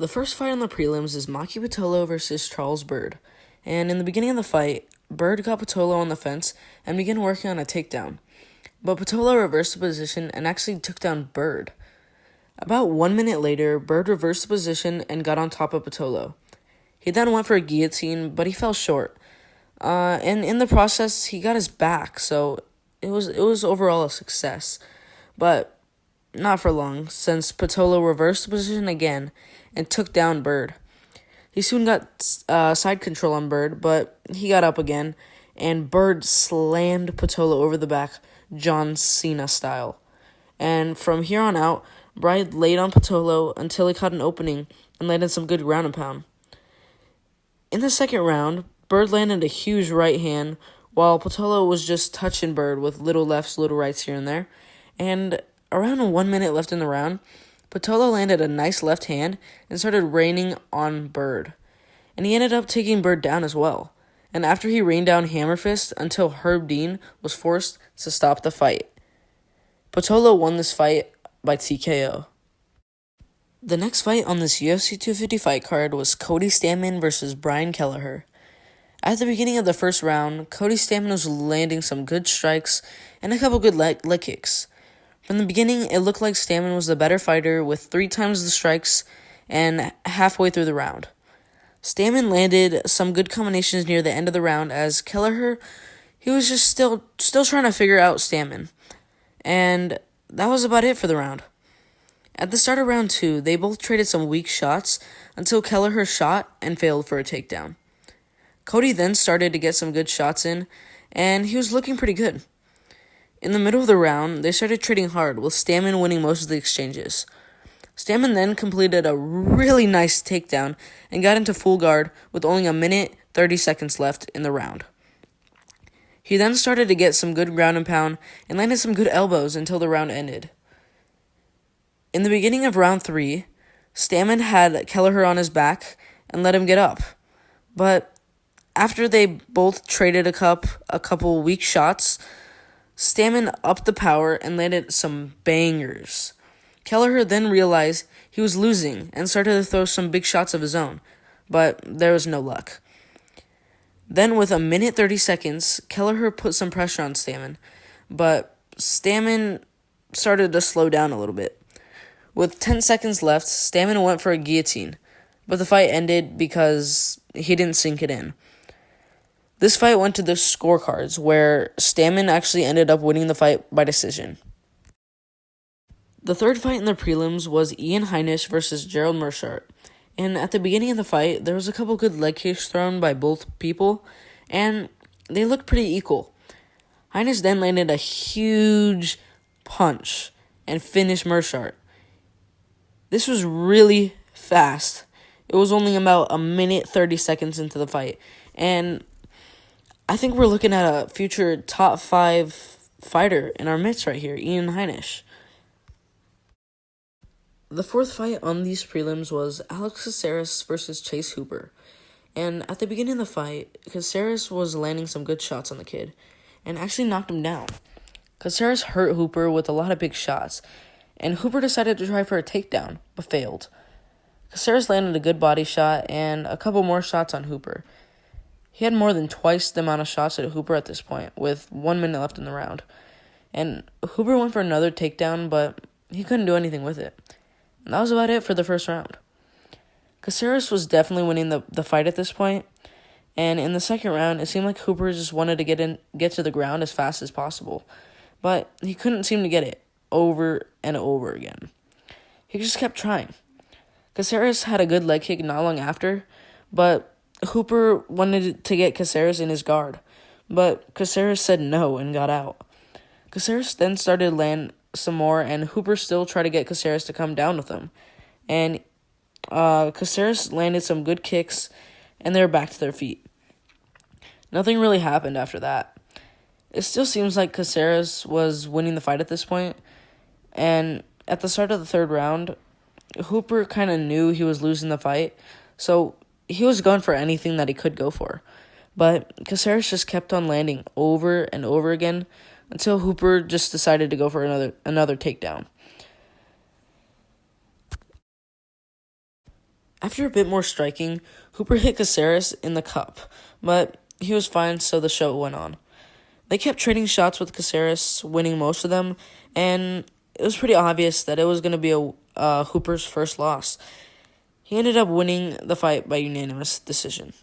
The first fight on the prelims is Maki Pitolo versus Charles Byrd. And in the beginning of the fight, Byrd got Pitolo on the fence and began working on a takedown. But Pitolo reversed the position and actually took down Byrd. About 1 minute later, Byrd reversed the position and got on top of Pitolo. He then went for a guillotine, but he fell short. And in the process, he got his back, so it was overall a success. But not for long, since Pitolo reversed the position again and took down Byrd. He soon got side control on Byrd, but he got up again, and Byrd slammed Pitolo over the back, John Cena style. And from here on out, Byrd laid on Pitolo until he caught an opening and landed some good ground and pound. In the second round, Byrd landed a huge right hand, while Pitolo was just touching Byrd with little lefts, little rights here and there. And around 1 minute left in the round, Pitolo landed a nice left hand and started raining on Byrd. And he ended up taking Byrd down as well. And after he rained down hammer fist until Herb Dean was forced to stop the fight. Pitolo won this fight by TKO. The next fight on this UFC 250 fight card was Cody Stamann versus Brian Kelleher. At the beginning of the first round, Cody Stamann was landing some good strikes and a couple good leg kicks. From the beginning, it looked like Stamann was the better fighter with 3 times the strikes and halfway through the round. Stamann landed some good combinations near the end of the round as Kelleher, he was just still trying to figure out Stamann. And that was about it for the round. At the start of round 2, they both traded some weak shots until Kelleher shot and failed for a takedown. Cody then started to get some good shots in, and he was looking pretty good. In the middle of the round, they started trading hard, with Stamann winning most of the exchanges. Stamann then completed a really nice takedown and got into full guard with only 1 minute 30 seconds left in the round. He then started to get some good ground and pound and landed some good elbows until the round ended. In the beginning of round 3, Stamann had Kelleher on his back and let him get up. But after they both traded a couple weak shots, Stamann upped the power and landed some bangers. Kelleher then realized he was losing and started to throw some big shots of his own, but there was no luck. Then with 1 minute 30 seconds, Kelleher put some pressure on Stamann, but Stamann started to slow down a little bit. With 10 seconds left, Stamann went for a guillotine, but the fight ended because he didn't sink it in. This fight went to the scorecards, where Stamann actually ended up winning the fight by decision. The third fight in the prelims was Ian Heinisch versus Gerald Meerschaert. And at the beginning of the fight, there was a couple good leg kicks thrown by both people, and they looked pretty equal. Heinisch then landed a huge punch and finished Meerschaert. This was really fast. It was only about 1 minute 30 seconds into the fight, and I think we're looking at a future top 5 fighter in our midst right here, Ian Heinisch. The fourth fight on these prelims was Alex Caceres versus Chase Hooper. And at the beginning of the fight, Caceres was landing some good shots on the kid and actually knocked him down. Caceres hurt Hooper with a lot of big shots, and Hooper decided to try for a takedown, but failed. Caceres landed a good body shot and a couple more shots on Hooper. He had more than twice the amount of shots at Hooper at this point, with 1 minute left in the round. And Hooper went for another takedown, but he couldn't do anything with it. And that was about it for the first round. Caceres was definitely winning the fight at this point, and in the second round, it seemed like Hooper just wanted to get to the ground as fast as possible, but he couldn't seem to get it over and over again. He just kept trying. Caceres had a good leg kick not long after, but Hooper wanted to get Caceres in his guard, but Caceres said no and got out. Caceres then started to land some more, and Hooper still tried to get Caceres to come down with him. And Caceres landed some good kicks, and they were back to their feet. Nothing really happened after that. It still seems like Caceres was winning the fight at this point, and at the start of the third round, Hooper kind of knew he was losing the fight, so he was going for anything that he could go for. But Caceres just kept on landing over and over again until Hooper just decided to go for another takedown. After a bit more striking, Hooper hit Caceres in the cup, but he was fine, so the show went on. They kept trading shots with Caceres, winning most of them, and it was pretty obvious that it was going to be Hooper's first loss. He ended up winning the fight by unanimous decision.